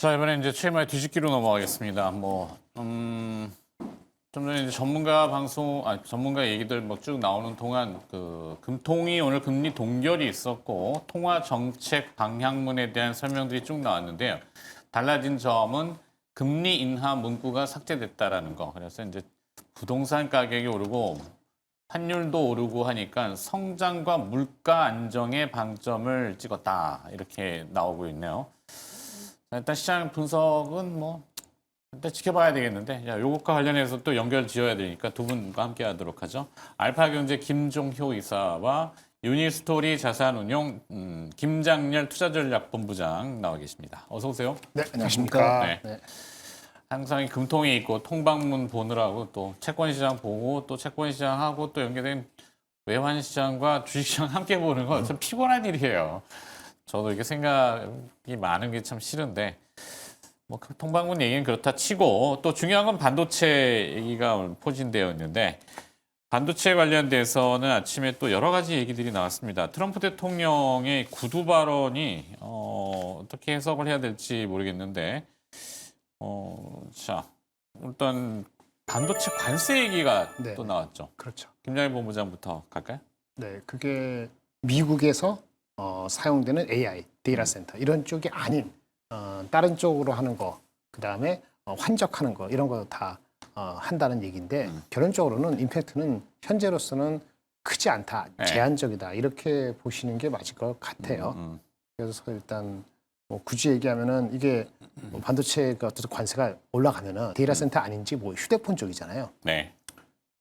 자, 이번에 이제 최근에 뒤집기로 넘어가겠습니다. 좀 전에 이제 전문가 얘기들 뭐 쭉 나오는 동안 금통이 오늘 금리 동결이 있었고 통화 정책 방향문에 대한 설명들이 쭉 나왔는데요. 달라진 점은 금리 인하 문구가 삭제됐다라는 거. 그래서 이제 부동산 가격이 오르고 환율도 오르고 하니까 성장과 물가 안정에 방점을 찍었다. 이렇게 나오고 있네요. 일단 시장 분석은 일단 지켜봐야 되겠는데, 요것과 관련해서 또 연결 지어야 되니까 두 분과 함께 하도록 하죠. 알파경제 김종효 이사와 유니스토리 자산운용 김장렬 투자전략본부장 나와 계십니다. 어서 오세요. 네, 안녕하십니까. 네. 항상 금통이 있고 통방문 보느라고 또 채권시장 보고 또 채권시장하고 또 연계된 외환시장과 주식시장 함께 보는 건 참 피곤한 일이에요. 저도 이렇게 생각이 많은 게 참 싫은데 통방문 얘기는 그렇다 치고 또 중요한 건 반도체 얘기가 오늘 포진되어 있는데 반도체 관련돼서는 아침에 또 여러 가지 얘기들이 나왔습니다. 트럼프 대통령의 구두 발언이 어떻게 해석을 해야 될지 모르겠는데 자 일단 반도체 관세 얘기가 네. 또 나왔죠. 그렇죠. 김장일 본부장부터 갈까요? 네, 그게 미국에서 사용되는 AI, 데이터 센터 이런 쪽이 아닌 다른 쪽으로 하는 거, 그 다음에 환적하는 거 이런 거 다 한다는 얘기인데 결론적으로는 임팩트는 현재로서는 크지 않다, 네. 제한적이다 이렇게 보시는 게 맞을 것 같아요. 그래서 일단 굳이 얘기하면은 이게 반도체가 어떤 관세가 올라가면은 데이터 센터 아닌지 휴대폰 쪽이잖아요. 네.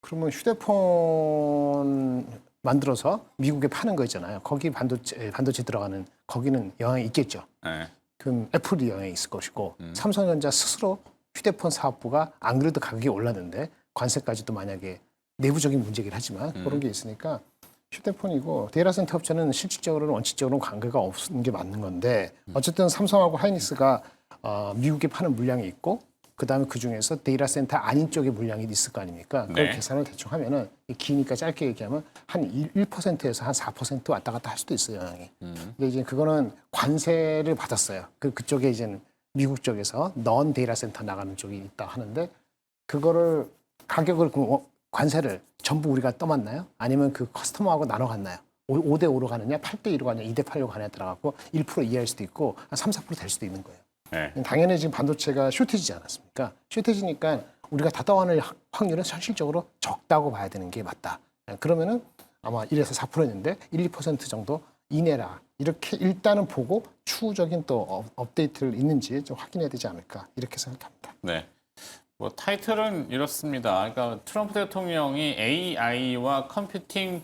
그러면 휴대폰 만들어서 미국에 파는 거 있잖아요. 거기 반도체 들어가는 거기는 영향이 있겠죠. 네. 그럼 애플이 영향이 있을 것이고 삼성전자 스스로 휴대폰 사업부가 안 그래도 가격이 올랐는데 관세까지도 만약에 내부적인 문제긴 하지만 그런 게 있으니까 휴대폰이고 데이터 센터 업체는 실질적으로는 원칙적으로는 관계가 없는 게 맞는 건데 어쨌든 삼성하고 하이닉스가 미국에 파는 물량이 있고 그다음에 그중에서 데이터 센터 아닌 쪽에 물량이 있을 거 아닙니까? 그걸 네. 계산을 대충 하면은 기니까 짧게 얘기하면 한 1%에서 한 4% 왔다 갔다 할 수도 있어요, 영향이. 근데 이제 그거는 관세를 받았어요. 그쪽에 이제 미국 쪽에서 넌 데이터 센터 나가는 쪽이 있다 하는데 그거를 가격을 관세를 전부 우리가 떠맡나요? 아니면 그 커스터머하고 나눠 갔나요? 5대 5로 가느냐, 8대 2로 가느냐, 2대 8로 가느냐 들어가고 1% 이하일 수도 있고 한 3, 4%될 수도 있는 거예요. 네. 당연히 지금 반도체가 쇼티지지 않았습니까? 쇼티지니까 우리가 다 떠안을 확률은 현실적으로 적다고 봐야 되는 게 맞다. 그러면은 아마 1에서 4%였는데 1, 2% 정도 이내라. 이렇게 일단은 보고 추후적인 또 업데이트를 있는지 좀 확인해야 되지 않을까 이렇게 생각합니다. 네. 타이틀은 이렇습니다. 그러니까 트럼프 대통령이 AI와 컴퓨팅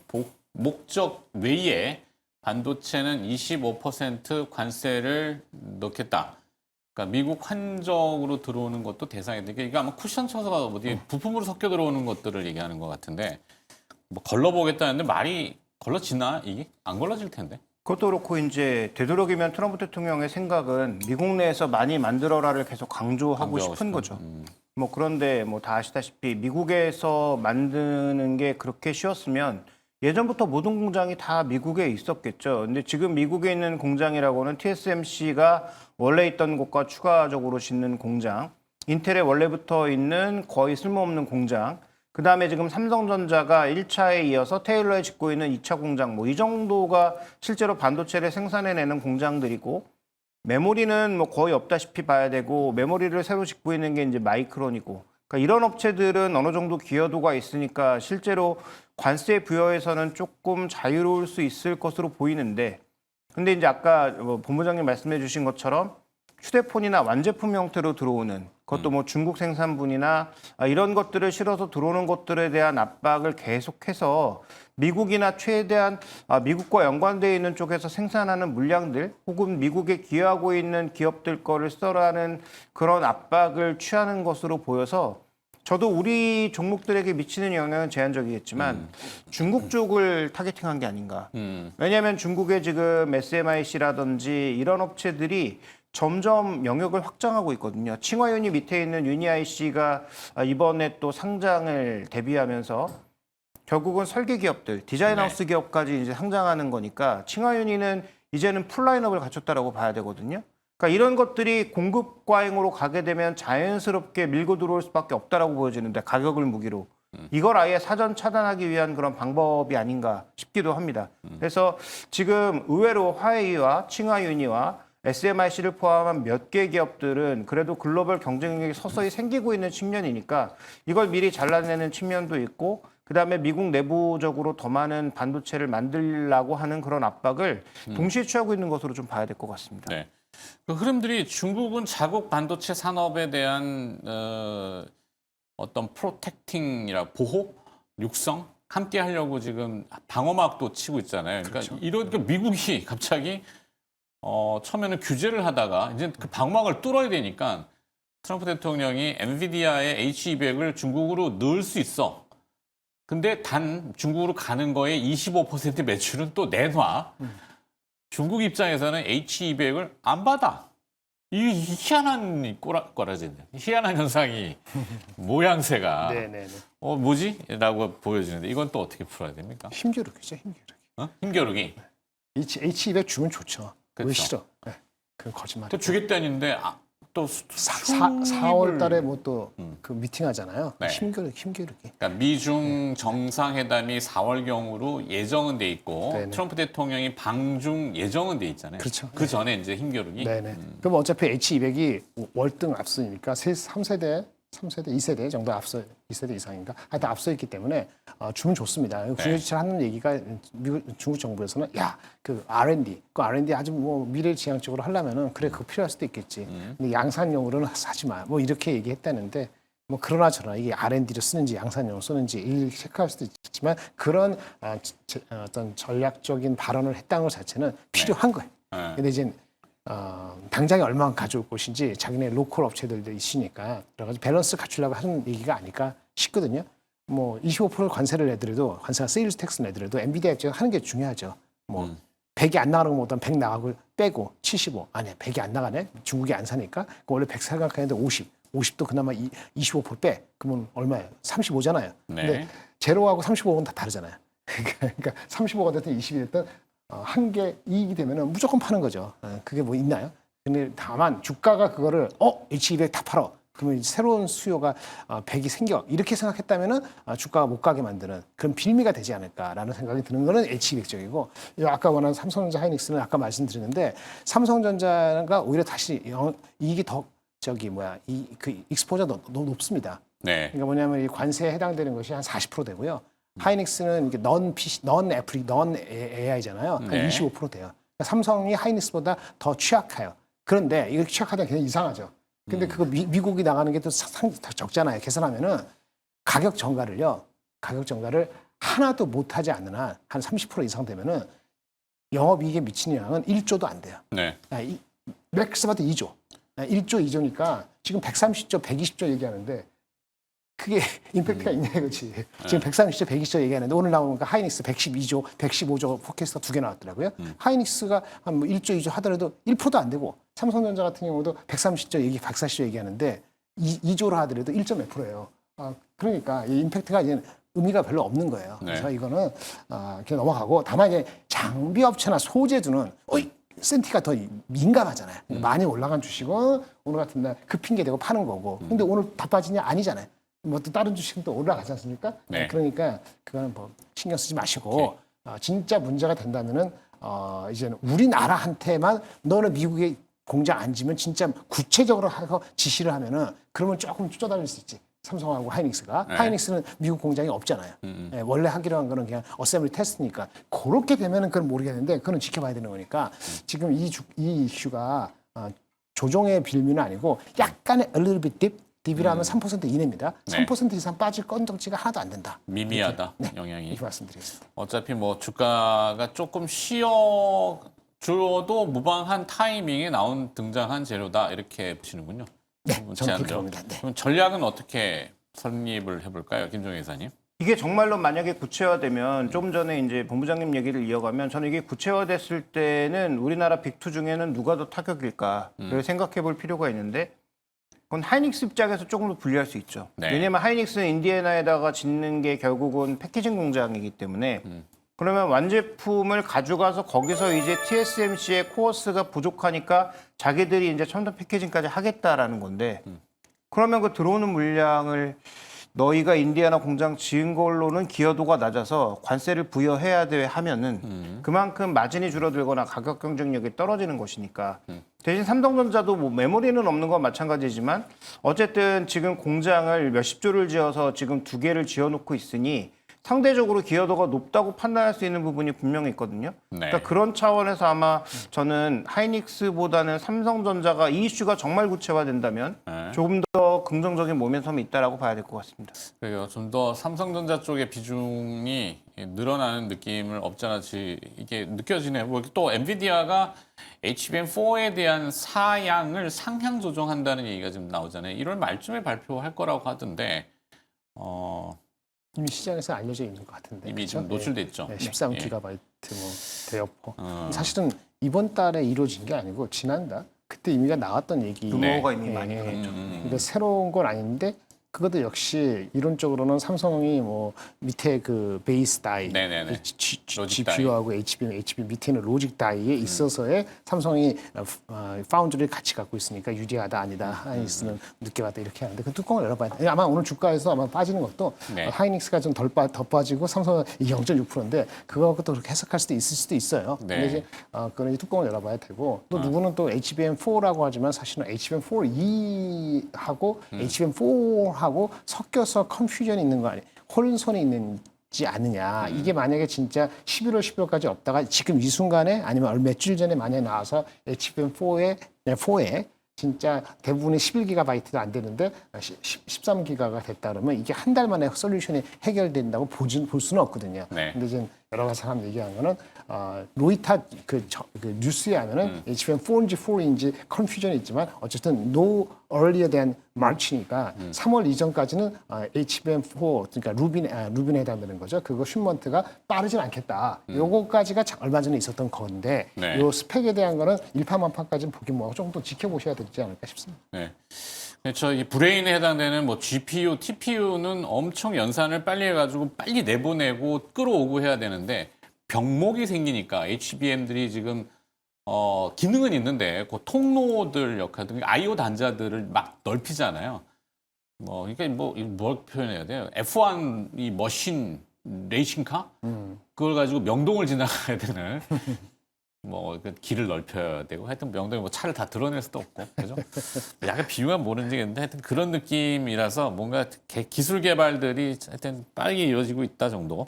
목적 외에 반도체는 25% 관세를 넣겠다. 그러니까 미국 환적으로 들어오는 것도 대상인데 이게 아마 쿠션 쳐서 어디 부품으로 섞여 들어오는 것들을 얘기하는 것 같은데 걸러보겠다는데 말이 걸러지나 이게 안 걸러질 텐데. 그것도 그렇고 이제 되도록이면 트럼프 대통령의 생각은 미국 내에서 많이 만들어라를 계속 강조하고 싶은 거죠. 그런데 다 아시다시피 미국에서 만드는 게 그렇게 쉬웠으면 예전부터 모든 공장이 다 미국에 있었겠죠. 근데 지금 미국에 있는 공장이라고는 TSMC가 원래 있던 곳과 추가적으로 짓는 공장, 인텔에 원래부터 있는 거의 쓸모없는 공장, 그 다음에 지금 삼성전자가 1차에 이어서 테일러에 짓고 있는 2차 공장, 이 정도가 실제로 반도체를 생산해내는 공장들이고, 메모리는 거의 없다시피 봐야 되고, 메모리를 새로 짓고 있는 게 이제 마이크론이고, 그러니까 이런 업체들은 어느 정도 기여도가 있으니까 실제로 관세 부여에서는 조금 자유로울 수 있을 것으로 보이는데, 근데 이제 아까 본부장님 말씀해 주신 것처럼 휴대폰이나 완제품 형태로 들어오는 그것도 중국 생산분이나 이런 것들을 실어서 들어오는 것들에 대한 압박을 계속해서 미국이나 최대한 미국과 연관되어 있는 쪽에서 생산하는 물량들 혹은 미국에 기여하고 있는 기업들 거를 써라는 그런 압박을 취하는 것으로 보여서 저도 우리 종목들에게 미치는 영향은 제한적이겠지만 중국 쪽을 타겟팅한 게 아닌가. 왜냐하면 중국의 지금 SMIC라든지 이런 업체들이 점점 영역을 확장하고 있거든요. 칭화유니 밑에 있는 유니IC가 이번에 또 상장을 대비하면서 결국은 설계 기업들, 디자인 하우스 기업까지 이제 상장하는 거니까 칭화유니는 이제는 풀 라인업을 갖췄다라고 봐야 되거든요. 그러니까 이런 것들이 공급 과잉으로 가게 되면 자연스럽게 밀고 들어올 수밖에 없다라고 보여지는데 가격을 무기로 이걸 아예 사전 차단하기 위한 그런 방법이 아닌가 싶기도 합니다. 그래서 지금 의외로 화웨이와 칭화유니와 SMIC를 포함한 몇 개 기업들은 그래도 글로벌 경쟁력이 서서히 생기고 있는 측면이니까 이걸 미리 잘라내는 측면도 있고 그다음에 미국 내부적으로 더 많은 반도체를 만들려고 하는 그런 압박을 동시에 취하고 있는 것으로 좀 봐야 될 것 같습니다. 네. 그 흐름들이 중국은 자국 반도체 산업에 대한 어떤 프로텍팅이라 보호, 육성 함께 하려고 지금 방어막도 치고 있잖아요. 그러니까 이런 그 미국이 갑자기 처음에는 규제를 하다가 이제 그 방어막을 뚫어야 되니까 트럼프 대통령이 엔비디아의 H200을 중국으로 넣을 수 있어. 근데 단 중국으로 가는 거에 25% 매출은 또 내놔. 중국 입장에서는 H200을 안 받아. 이 희한한 꼬라지네. 희한한 현상이 모양새가 네네네. 뭐지? 라고 보여지는데 이건 또 어떻게 풀어야 됩니까? 힘겨루기죠, 힘겨루기. 힘겨루기. H200 주면 좋죠. 왜 그렇죠. 싫어? 네. 그건 거짓말. 또 주겠다는데 또 4월 달에 뭐 또 그 미팅 하잖아요. 네. 힘겨루기. 그러니까 미중 정상회담이 4월경으로 예정은 돼 있고 네네. 트럼프 대통령이 방중 예정은 돼 있잖아요. 그렇죠. 그 전에 이제 힘겨루기. 네네. 그럼 어차피 H200이 월등 앞서니까 3세대, 2세대 정도 앞서, 2세대 이상인가? 하여튼 앞서 있기 때문에 주면 좋습니다. 군유지철 하는 얘기가 중국 정부에서는 야, 그 R&D, 그 R&D 아주 뭐 미래지향적으로 하려면은 그래, 그거 필요할 수도 있겠지. 근데 양산용으로는 하지 마. 뭐 이렇게 얘기했다는데 뭐 그러나 저러나 이게 R&D를 쓰는지 양산용을 쓰는지 일일이 체크할 수도 있지만 그런 어떤 전략적인 발언을 했다는 것 자체는 필요한 거예요. 네. 근데 이제 당장에 얼마나 가져올 것인지 자기네 로컬 업체들도 있으니까 여러 가지 밸런스 갖추려고 하는 얘기가 아닐까 싶거든요. 뭐 25% 관세를 내더라도 관세가 세일즈 텍스 내더라도 엔비디아 입장에 하는 게 중요하죠. 뭐 100이 안 나가는 것보다 100 나가고 빼고 75 아니야 100이 안 나가네 중국이 안 사니까 원래 100 생각하는데 50도 그나마 25% 빼 그러면 얼마예요? 35잖아요. 네. 근데 제로하고 35는 다 다르잖아요. 그러니까 35가 됐든 20이 됐든 한 개 이익이 되면은 무조건 파는 거죠. 그게 뭐 있나요? 근데 다만 주가가 그거를 H200 다 팔어. 그러면 새로운 수요가 100이 생겨. 이렇게 생각했다면은 주가가 못 가게 만드는 그런 빌미가 되지 않을까라는 생각이 드는 거는 H200 쪽이고 아까 원하는 삼성전자 하이닉스는 아까 말씀드렸는데 삼성전자가 오히려 다시 이익이 더 그 익스포저가 너무 높습니다. 네. 그러니까 뭐냐면 이 관세에 해당되는 것이 한 40% 되고요. 하이닉스는 이게 넌 PC, 넌 애플이, 넌 AI잖아요. 한 네. 25% 돼요. 그러니까 삼성이 하이닉스보다 더 취약해요. 그런데 이거 취약하다 그냥 이상하죠. 근데 그거 미국이 나가는 게 또 적잖아요. 계산하면은 가격 정가를 하나도 못하지 않는 한 30% 이상 되면은 영업이익에 미치는 양은 1조도 안 돼요. 네. 맥스마다 2조. 1조 2조니까 지금 130조, 120조 얘기하는데 그게 임팩트가 있냐 이거지. 지금 130조, 120조 얘기하는데 오늘 나오니까 하이닉스 112조, 115조 포켓스가 2개 나왔더라고요. 하이닉스가 한 뭐 1조, 2조 하더라도 1%도 안 되고 삼성전자 같은 경우도 130조 얘기, 140조 얘기하는데 2조로 하더라도 1.몇 %예요. 그러니까 이 임팩트가 이제 의미가 별로 없는 거예요. 네. 그래서 이거는 그냥 넘어가고 다만 이제 장비 업체나 소재주는 센티가 더 민감하잖아요. 많이 올라간 주식은 오늘 같은 날 그 핑계 대고 파는 거고. 근데 오늘 다 빠지냐? 아니잖아요. 뭐 또 다른 주식은 또 올라가지 않습니까? 네. 그러니까 그거는 뭐 신경 쓰지 마시고 진짜 문제가 된다면은 이제는 우리나라한테만 너는 미국에 공장 안 지면 진짜 구체적으로 하고 지시를 하면은 그러면 조금 쫓아다닐 수 있지. 삼성하고 하이닉스가. 네. 하이닉스는 미국 공장이 없잖아요. 예, 원래 하기로 한 거는 그냥 어셈블리 테스트니까. 그렇게 되면은 그건 모르겠는데 그건 지켜봐야 되는 거니까 지금 이 이슈가 조종의 빌미는 아니고 약간의 a little bit deep. 딥이라면 3% 이내입니다. 네. 3% 이상 빠질 건덕지가 하나도 안 된다. 미미하다 영향이. 이렇게 말씀드리겠습니다. 어차피 뭐 주가가 조금 쉬어 줄어도 무방한 타이밍에 등장한 재료다 이렇게 보시는군요. 네, 저는 그렇게 제안죠. 봅니다. 네. 그럼 전략은 어떻게 설립을 해볼까요, 김종희 이사님? 이게 정말로 만약에 구체화되면 좀 전에 이제 본부장님 얘기를 이어가면 저는 이게 구체화됐을 때는 우리나라 빅2 중에는 누가 더 타격일까를 생각해 볼 필요가 있는데 그건 하이닉스 입장에서 조금 더 불리할 수 있죠. 네. 왜냐하면 하이닉스는 인디애나에다가 짓는 게 결국은 패키징 공장이기 때문에 그러면 완제품을 가져가서 거기서 이제 TSMC의 코어스가 부족하니까 자기들이 이제 첨단 패키징까지 하겠다라는 건데 그러면 그 들어오는 물량을 너희가 인디아나 공장 지은 걸로는 기여도가 낮아서 관세를 부여해야 돼 하면은 그만큼 마진이 줄어들거나 가격 경쟁력이 떨어지는 것이니까 대신 삼성전자도 뭐 메모리는 없는 건 마찬가지지만 어쨌든 지금 공장을 몇십 조를 지어서 지금 2개를 지어놓고 있으니 상대적으로 기여도가 높다고 판단할 수 있는 부분이 분명히 있거든요. 네. 그러니까 그런 차원에서 아마 저는 하이닉스보다는 삼성전자가 이 이슈가 정말 구체화된다면 네. 조금 더 긍정적인 모멘텀이 있다라고 봐야 될 것 같습니다. 그래요. 좀 더 삼성전자 쪽의 비중이 늘어나는 느낌을 없잖아지 이게 느껴지네요. 뭐 또 엔비디아가 HBM4에 대한 사양을 상향 조정한다는 얘기가 지금 나오잖아요. 1월 말쯤에 발표할 거라고 하던데 이미 시장에서 알려져 있는 것 같은데. 이미 그렇죠? 좀 노출됐죠. 네, 13GB 뭐 대여포. 어. 사실은 이번 달에 이루어진 게 아니고 지난달 그때 이미가 나왔던 얘기. 규모가 이미 많이 예, 늘었죠. 그러니까 새로운 건 아닌데 그것도 역시 이론적으로는 삼성이 뭐 밑에 그 베이스 다이, 네네네. 로직 다이. GPU하고 HBM 밑에는 로직 다이에 있어서의 삼성이 파운드리를 같이 갖고 있으니까 유리하다 아니다 하이닉스는 늦게 왔다 이렇게 하는데 그 뚜껑을 열어봐야 돼. 아마 오늘 주가에서 아마 빠지는 것도 네. 하이닉스가 좀 더 빠지고 삼성은 0.6%인데 그거하고 그렇게 해석할 수도 있을 수도 있어요. 네. 근데 이제 그건 이제 뚜껑을 열어봐야 되고 또 누구는 또 HBM4라고 하지만 사실은 HBM4E하고 HBM4하고 섞여서 컨퓨전이 있는 거 아니에요? 혼선이 있는지 않느냐. 이게 만약에 진짜 11월, 12월까지 없다가 지금 이 순간에 아니면 며칠 전에 만약에 나와서 HBM4에 진짜 대부분이 11GB도 안 되는데 13GB가 됐다 그러면 이게 한 달 만에 솔루션이 해결된다고 볼 수는 없거든요. 네. 근데 지금 여러 가지 사람 얘기한 거는 로이타 그 뉴스에 하면은 HBM4인지 4인지 컨퓨전이 있지만 어쨌든 no earlier than March니까 3월 이전까지는 HBM4 그러니까 루빈에 해당되는 거죠. 그거 슈먼트가 빠르진 않겠다. 요거까지가 얼마 전에 있었던 건데 네. 요 스펙에 대한 거는 일파만파까지는 보긴 뭐하고 조금 더 지켜보셔야 되지 않을까 싶습니다. 네. 그렇죠. 이 브레인에 해당되는 뭐 GPU, TPU는 엄청 연산을 빨리 해가지고 빨리 내보내고 끌어오고 해야 되는데 병목이 생기니까 HBM들이 지금 기능은 있는데 그 통로들 역할 등 I/O 단자들을 막 넓히잖아요. 그러니까 뭘 표현해야 돼요? F1 이 머신 레이싱카 그걸 가지고 명동을 지나가야 되는. 그 길을 넓혀야 되고 하여튼 명동에 뭐 차를 다 드러낼 수도 없고 그죠? 약간 비유가 모르는지 모르겠는데 하여튼 그런 느낌이라서 뭔가 기술 개발들이 하여튼 빠르게 이루어지고 있다 정도.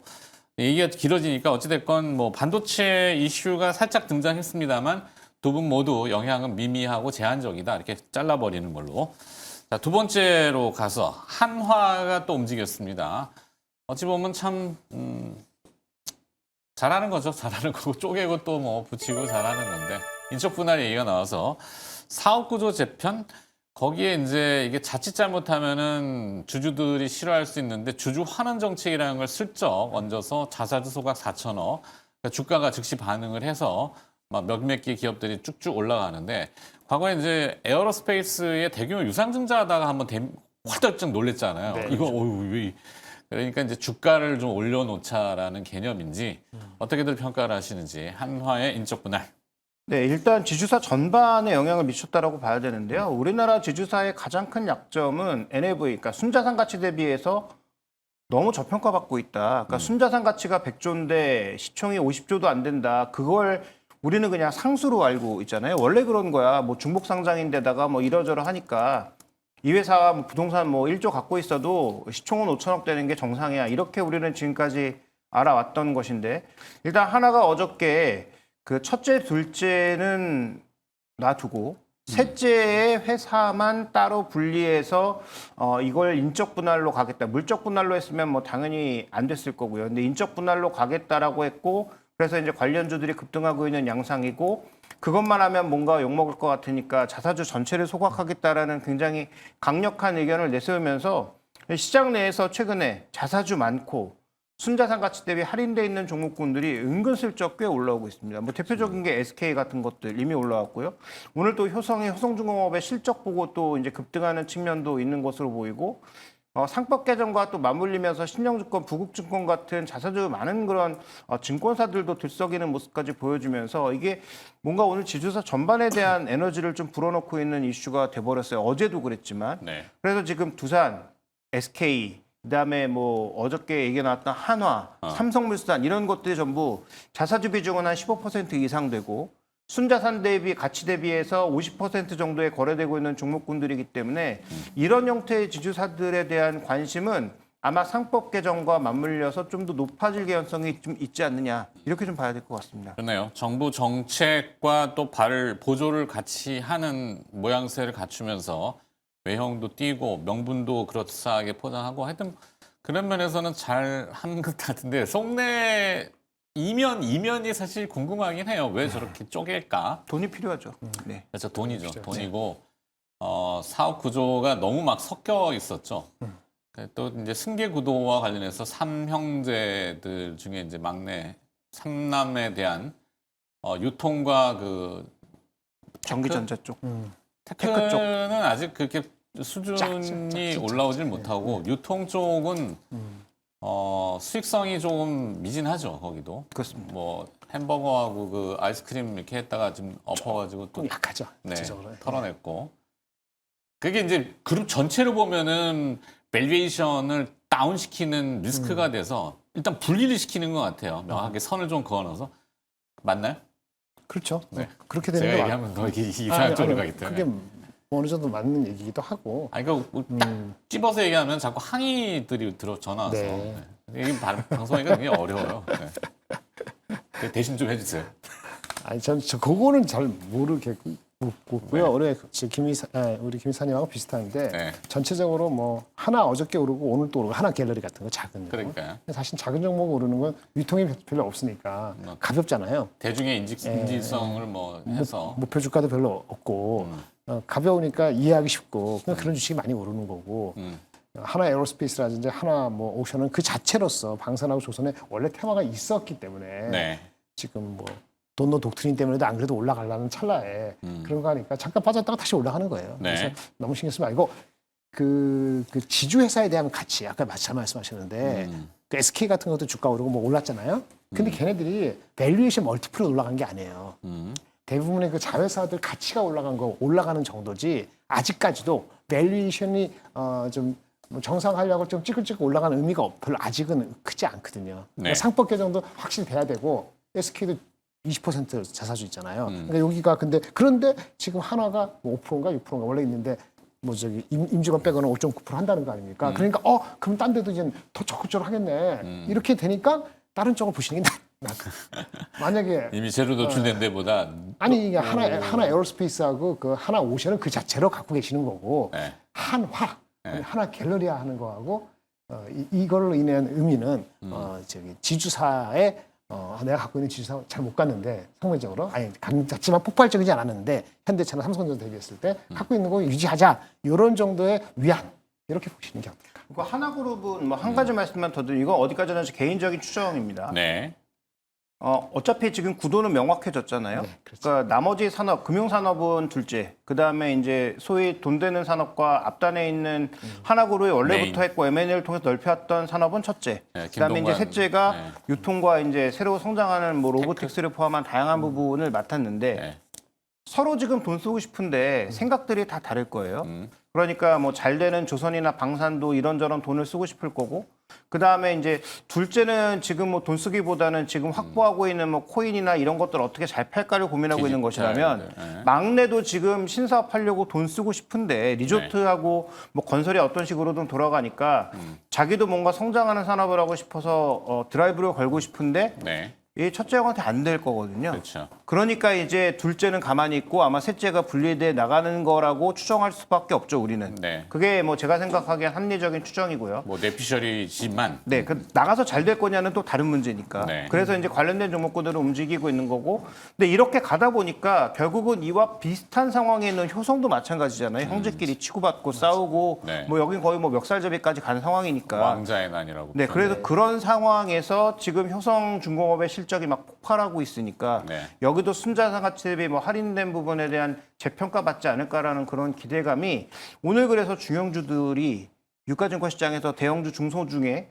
얘기가 길어지니까 어찌됐건 뭐 반도체 이슈가 살짝 등장했습니다만 두 분 모두 영향은 미미하고 제한적이다 이렇게 잘라버리는 걸로. 자, 두 번째로 가서 한화가 또 움직였습니다. 어찌 보면 참 잘하는 거죠. 잘하는 거고 쪼개고 또 뭐 붙이고 잘하는 건데 인적 분할 얘기가 나와서 사업 구조 재편 거기에 이제 이게 자칫 잘못하면은 주주들이 싫어할 수 있는데 주주 환원 정책이라는 걸 슬쩍 얹어서 자사주 소각 4천억 그러니까 주가가 즉시 반응을 해서 막 몇몇 개 기업들이 쭉쭉 올라가는데 과거에 이제 에어로스페이스의 대규모 유상증자 하다가 한번 화들짝 놀랬잖아요. 네, 이거 왜 그러니까 이제 주가를 좀 올려놓자라는 개념인지 어떻게들 평가를 하시는지 한화의 인적 분할. 네, 일단 지주사 전반에 영향을 미쳤다라고 봐야 되는데요. 우리나라 지주사의 가장 큰 약점은 NAV, 그러니까 순자산 가치 대비해서 너무 저평가받고 있다. 그러니까 순자산 가치가 100조인데 시총이 50조도 안 된다. 그걸 우리는 그냥 상수로 알고 있잖아요. 원래 그런 거야. 뭐 중복 상장인데다가 뭐 이러저러 하니까 이 회사 뭐 부동산 뭐 1조 갖고 있어도 시총은 5천억 되는 게 정상이야. 이렇게 우리는 지금까지 알아왔던 것인데 일단 하나가 어저께 그 첫째, 둘째는 놔두고 셋째의 회사만 따로 분리해서 이걸 인적 분할로 가겠다. 물적 분할로 했으면 뭐 당연히 안 됐을 거고요. 근데 인적 분할로 가겠다라고 했고 그래서 이제 관련주들이 급등하고 있는 양상이고 그것만 하면 뭔가 욕먹을 것 같으니까 자사주 전체를 소각하겠다라는 굉장히 강력한 의견을 내세우면서 시장 내에서 최근에 자사주 많고 순자산 가치 대비 할인돼 있는 종목군들이 은근슬쩍 꽤 올라오고 있습니다. 뭐 대표적인 게 SK 같은 것들 이미 올라왔고요. 오늘 또 효성중공업의 실적 보고 또 이제 급등하는 측면도 있는 것으로 보이고 상법 개정과 또 맞물리면서 신영증권, 부국증권 같은 자사주 많은 그런 증권사들도 들썩이는 모습까지 보여주면서 이게 뭔가 오늘 지주사 전반에 대한 에너지를 좀 불어넣고 있는 이슈가 돼버렸어요. 어제도 그랬지만. 네. 그래서 지금 두산, SK, 그다음에 뭐 어저께 얘기 나왔던 한화, 삼성물산 이런 것들이 전부 자사주 비중은 한 15% 이상 되고 순자산 대비 가치 대비해서 50% 정도에 거래되고 있는 종목군들이기 때문에 이런 형태의 지주사들에 대한 관심은 아마 상법 개정과 맞물려서 좀 더 높아질 개연성이 좀 있지 않느냐 이렇게 좀 봐야 될 것 같습니다. 그렇네요. 정부 정책과 또 보조를 같이 하는 모양새를 갖추면서 외형도 띄고 명분도 그럴싸하게 포장하고 하여튼 그런 면에서는 잘 한 것 같은데 속내 이면이 사실 궁금하긴 해요. 왜 저렇게 쪼갤까? 돈이 필요하죠. 네. 그렇죠. 돈이죠. 돈이고 사업 구조가 너무 막 섞여 있었죠. 또 이제 승계 구도와 관련해서 삼형제들 중에 이제 막내 삼남에 대한 유통과 그 전기전자 쪽. 테크 쪽. 테크는 아직 그렇게 수준이 올라오질 못하고 유통 쪽은 수익성이 조금 미진하죠. 거기도. 그렇습니다. 뭐 햄버거하고 그 아이스크림 이렇게 했다가 지금 엎어가지고 또 좀 약하죠. 네, 전체적으로. 털어냈고. 그게 이제 그룹 전체로 보면은 밸류에이션을 다운시키는 리스크가 돼서 일단 분리를 시키는 것 같아요. 명확하게 선을 좀 그어넣어서. 맞나요? 그렇죠. 네. 그렇게 되는 제가 거 얘기하면 더 이상한 쪽으로 가기 때문에. 그게 어느 정도 맞는 얘기기도 하고. 아니, 그딱 집어서 얘기하면 자꾸 항의들이 전화 와서. 네. 네. 이게 방송하기가 굉장히 어려워요. 네. 대신 좀 해주세요. 아니 저 그거는 잘 모르겠고요. 우리 우리 김이사님하고 비슷한데 네. 전체적으로 뭐 하나 어저께 오르고 오늘 또 오르고 하나 갤러리 같은 거 작은 거. 그러니까요. 사실 작은 종목 오르는 건 유통이 별로 없으니까 가볍잖아요. 대중의 인지성을 뭐 해서. 목표 주가도 별로 없고 가벼우니까 이해하기 쉽고 그런 주식이 많이 오르는 거고. 하나 에어로스페이스라든지 하나 뭐 오션은 그 자체로서 방산하고 조선에 원래 테마가 있었기 때문에 네. 지금 뭐 돈노 독트린 때문에도 안 그래도 올라가려는 찰나에 그런 거 하니까 잠깐 빠졌다가 다시 올라가는 거예요. 네. 그래서 너무 신경 쓰지 말고 그 지주 회사에 대한 가치 아까 잘 말씀하셨는데 그 SK 같은 것도 주가 오르고 뭐 올랐잖아요. 근데 걔네들이 밸류에이션 멀티플로 올라간 게 아니에요. 대부분의 그 자회사들 가치가 올라가는 정도지 아직까지도 밸류에이션이 뭐 정상하려고 좀 찌글찌글 올라가는 의미가 별로 아직은 크지 않거든요. 네. 상법 개정도 확실히 돼야 되고 SK도 20% 자사주 있잖아요. 그러니까 여기가 그런데 지금 한화가 뭐 5%인가 6%인가 원래 있는데 뭐 저기 임직원 빼고는 5.9% 한다는 거 아닙니까? 그러니까 그럼 딴 데도 이제 더 적극적으로 하겠네. 이렇게 되니까 다른 쪽을 보시는 게 낫. 만약에 이미 재료 노출된 데보다 아니 이게 하나 에어로스페이스하고 그 하나 오션은 그 자체로 갖고 계시는 거고 네. 하나 갤러리아 하는 거하고 이걸로 인한 의미는 저기 지주사의 내가 갖고 있는 지주사 잘 못 갔는데 상대적으로 갔지만 폭발적이지 않았는데 현대차나 삼성전자 대비했을 때 갖고 있는 거 유지하자 이런 정도의 위안 이렇게 보시는 게 어떨까? 그 하나그룹은 뭐 한 가지 말씀만 더 드리고 이건 어디까지나 개인적인 추정입니다. 네. 어차피 지금 구도는 명확해졌잖아요. 네, 그렇죠. 그러니까 나머지 산업, 금융산업은 둘째. 그 다음에 이제 소위 돈 되는 산업과 앞단에 있는 하나그룹이 원래부터 메인. 했고 M&A를 통해서 넓혔던 산업은 첫째. 네, 그 다음에 이제 김동관. 셋째가 네. 유통과 이제 새로 성장하는 뭐 로보틱스를 포함한 다양한 부분을 맡았는데 네. 서로 지금 돈 쓰고 싶은데 생각들이 다 다를 거예요. 그러니까 뭐 잘 되는 조선이나 방산도 이런저런 돈을 쓰고 싶을 거고 그 다음에 이제 둘째는 지금 뭐 돈 쓰기보다는 지금 확보하고 있는 뭐 코인이나 이런 것들 어떻게 잘 팔까를 고민하고 있는 것이라면 네. 막내도 지금 신사업 하려고 돈 쓰고 싶은데 리조트하고 뭐 건설이 어떤 식으로든 돌아가니까 자기도 뭔가 성장하는 산업을 하고 싶어서 드라이브를 걸고 싶은데 네. 이 첫째 형한테 안 될 거거든요. 그렇죠. 그러니까 이제 둘째는 가만히 있고 아마 셋째가 분리돼 나가는 거라고 추정할 수밖에 없죠, 우리는. 네. 그게 뭐 제가 생각하기엔 합리적인 추정이고요. 뭐 뇌피셜이지만 네, 그 나가서 잘 될 거냐는 또 다른 문제니까. 네. 그래서 이제 관련된 종목군들을 움직이고 있는 거고. 근데 이렇게 가다 보니까 결국은 이와 비슷한 상황에 있는 효성도 마찬가지잖아요. 형제끼리 치고받고 싸우고 네. 뭐 여긴 거의 뭐 멱살잡이까지 가는 상황이니까. 왕자의 난이라고. 네, 그러죠. 그래서 그런 상황에서 지금 효성중공업의 실적이 막 폭발하고 있으니까 네. 여기도 순자산 가치 대비 뭐 할인된 부분에 대한 재평가 받지 않을까라는 그런 기대감이 오늘 그래서 중형주들이 유가증권 시장에서 대형주, 중소 중에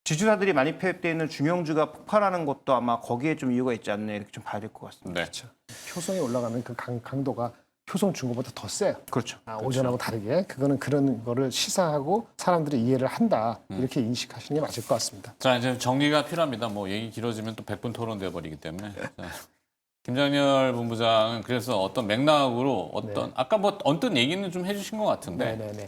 지주사들이 많이 투입되어 있는 중형주가 폭발하는 것도 아마 거기에 좀 이유가 있지 않나 이렇게 좀 봐야 될 것 같습니다. 네. 그렇죠. 효성이 올라가면 그 강도가 효성 중고보다 더 세요. 그렇죠. 오전하고 다르게 그거는 그런 거를 시사하고 사람들이 이해를 한다 이렇게 인식하시는 게 맞을 것 같습니다. 자, 이제 정리가 필요합니다. 뭐 얘기 길어지면 또 100분 토론돼 버리기 때문에. 자, 김장렬 본부장은 그래서 어떤 맥락으로 어떤 아까 뭐 언뜻 얘기는 좀 해주신 것 같은데 네네네.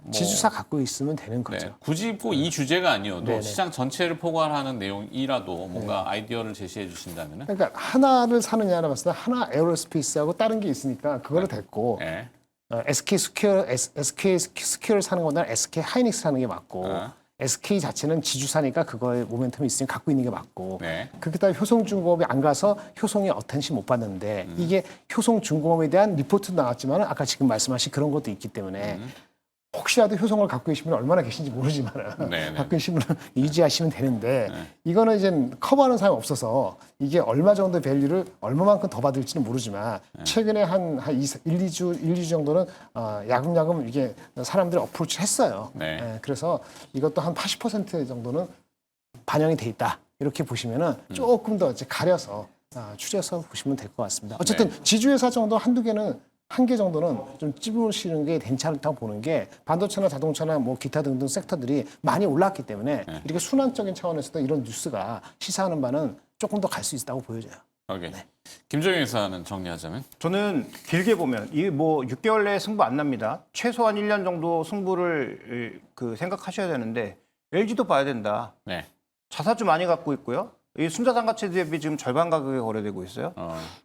뭐, 지주사 갖고 있으면 되는 네, 거죠. 굳이 꼭 이 주제가 아니어도 네네. 시장 전체를 포괄하는 내용이라도 뭔가 아이디어를 제시해 주신다면은 그러니까 하나를 사느냐를 봤을 때 하나 에어로스페이스하고 다른 게 있으니까 그거를 됐고 네. SK 스퀘어를 사는 것보다 SK 하이닉스 사는 게 맞고 SK 자체는 지주사니까 그거에 모멘텀이 있으니 갖고 있는 게 맞고 네. 그렇게 따라 효성중공업이 안 가서 효성이 어텐션 못 받는데 이게 효성중공업에 대한 리포트도 나왔지만 아까 지금 말씀하신 그런 것도 있기 때문에 혹시라도 효성을 갖고 계신 분이 얼마나 계신지 모르지만 네네. 갖고 계신 분은 유지하시면 되는데 이거는 이제 커버하는 사람이 없어서 이게 얼마 정도 밸류를 얼마만큼 더 받을지는 모르지만 최근에 한 1-2주 정도는 야금야금 이게 사람들이 어프로치를 했어요. 네. 그래서 이것도 한 80% 정도는 반영이 돼 있다. 이렇게 보시면은 조금 더 이제 가려서 추려서 보시면 될 것 같습니다. 어쨌든 지주회사 정도 한 개 정도는 좀 찝으시는 게 괜찮다고 보는 게 반도체나 자동차나 뭐 기타 등등 섹터들이 많이 올랐기 때문에 이렇게 순환적인 차원에서도 이런 뉴스가 시사하는 바는 조금 더 갈 수 있다고 보여져요. 오케이. 김종인 의사는 정리하자면 저는 길게 보면 이 뭐 6개월 내에 승부 안 납니다. 최소한 1년 정도 승부를 생각하셔야 되는데 LG도 봐야 된다. 네. 자사주 많이 갖고 있고요. 이 순자산가치 대비 지금 절반 가격에 거래되고 있어요.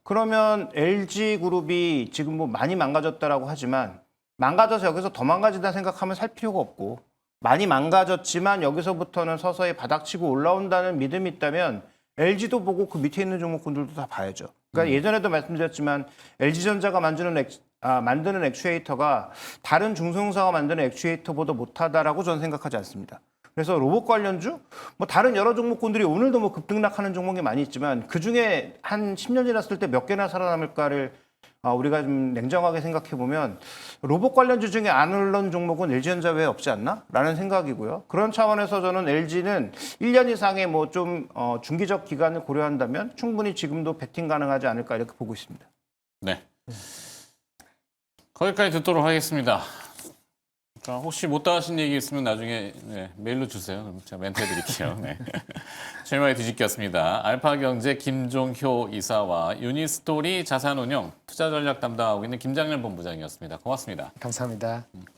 그러면 LG그룹이 지금 뭐 많이 망가졌다라고 하지만 망가져서 여기서 더 망가지다 생각하면 살 필요가 없고 많이 망가졌지만 여기서부터는 서서히 바닥치고 올라온다는 믿음이 있다면 LG도 보고 그 밑에 있는 종목군들도 다 봐야죠. 그러니까 예전에도 말씀드렸지만 LG전자가 만드는 액추에이터가 다른 중소형사가 만드는 액추에이터보다 못하다라고 저는 생각하지 않습니다. 그래서 로봇 관련주, 뭐 다른 여러 종목군들이 오늘도 뭐 급등락하는 종목이 많이 있지만 그 중에 한 10년 지났을 때 몇 개나 살아남을까를 우리가 좀 냉정하게 생각해 보면 로봇 관련주 중에 안 오른 종목은 LG전자 외에 없지 않나? 라는 생각이고요. 그런 차원에서 저는 LG는 1년 이상의 뭐 좀 중기적 기간을 고려한다면 충분히 지금도 배팅 가능하지 않을까 이렇게 보고 있습니다. 네. 거기까지 듣도록 하겠습니다. 자, 혹시 못다 하신 얘기 있으면 나중에 메일로 주세요. 그럼 제가 멘트 해드릴게요. 네. 최마의 뒤집기였습니다. 알파경제 김종효 이사와 유니스토리 자산운용 투자전략 담당하고 있는 김장렬 본부장이었습니다. 고맙습니다. 감사합니다.